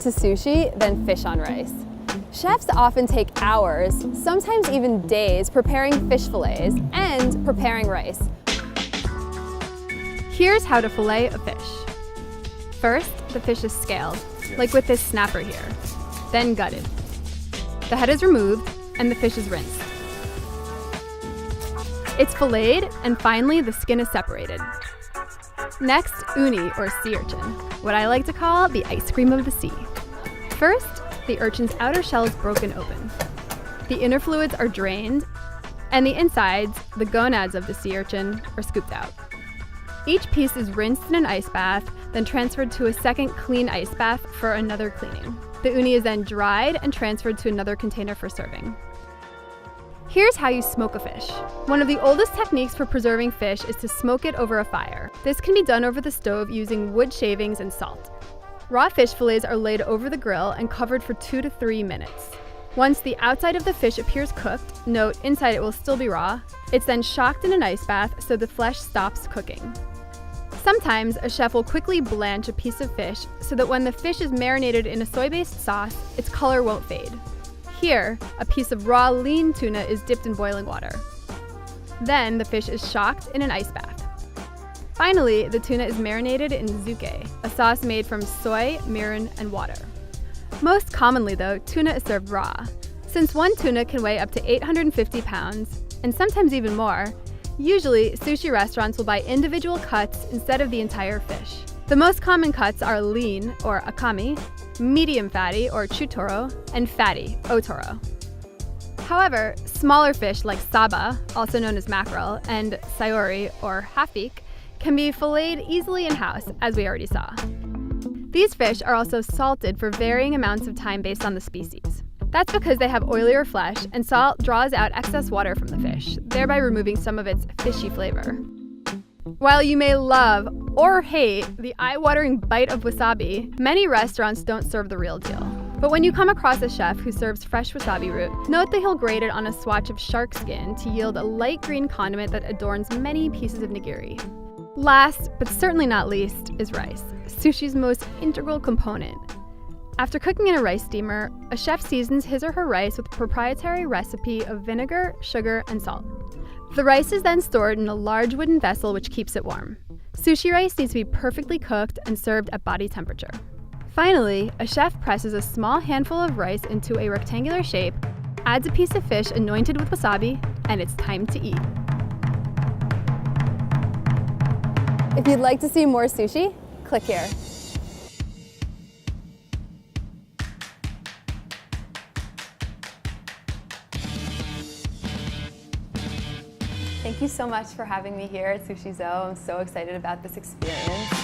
To sushi than fish on rice. Chefs often take hours, sometimes even days, preparing fish fillets and preparing rice. Here's how to fillet a fish. First, the fish is scaled, like with this snapper here, then gutted. The head is removed and the fish is rinsed. It's filleted, and finally the skin is separated. Next, uni, or sea urchin, what I like to call the ice cream of the sea. First, the urchin's outer shell is broken open. The inner fluids are drained, and the insides, the gonads of the sea urchin, are scooped out. Each piece is rinsed in an ice bath, then transferred to a second clean ice bath for another cleaning. The uni is then dried and transferred to another container for serving. Here's how you smoke a fish. One of the oldest techniques for preserving fish is to smoke it over a fire. This can be done over the stove using wood shavings and salt. Raw fish fillets are laid over the grill and covered for 2 to 3 minutes. Once the outside of the fish appears cooked, note inside it will still be raw, it's then shocked in an ice bath so the flesh stops cooking. Sometimes a chef will quickly blanch a piece of fish so that when the fish is marinated in a soy-based sauce, its color won't fade. Here, a piece of raw lean tuna is dipped in boiling water. Then the fish is shocked in an ice bath. Finally, the tuna is marinated in zuke, a sauce made from soy, mirin, and water. Most commonly though, tuna is served raw. Since one tuna can weigh up to 850 pounds, and sometimes even more, usually sushi restaurants will buy individual cuts instead of the entire fish. The most common cuts are lean, or akami, medium fatty, or chutoro, and fatty, otoro. However, smaller fish like saba, also known as mackerel, and sayori, or hafik, can be filleted easily in-house, as we already saw. These fish are also salted for varying amounts of time based on the species. That's because they have oilier flesh, and salt draws out excess water from the fish, thereby removing some of its fishy flavor. While you may love or hate the eye-watering bite of wasabi, many restaurants don't serve the real deal. But when you come across a chef who serves fresh wasabi root, note that he'll grate it on a swatch of shark skin to yield a light green condiment that adorns many pieces of nigiri. Last, but certainly not least, is rice, sushi's most integral component. After cooking in a rice steamer, a chef seasons his or her rice with a proprietary recipe of vinegar, sugar, and salt. The rice is then stored in a large wooden vessel which keeps it warm. Sushi rice needs to be perfectly cooked and served at body temperature. Finally, a chef presses a small handful of rice into a rectangular shape, adds a piece of fish anointed with wasabi, and it's time to eat. If you'd like to see more sushi, click here. Thank you so much for having me here at Sushi Zoo. I'm so excited about this experience.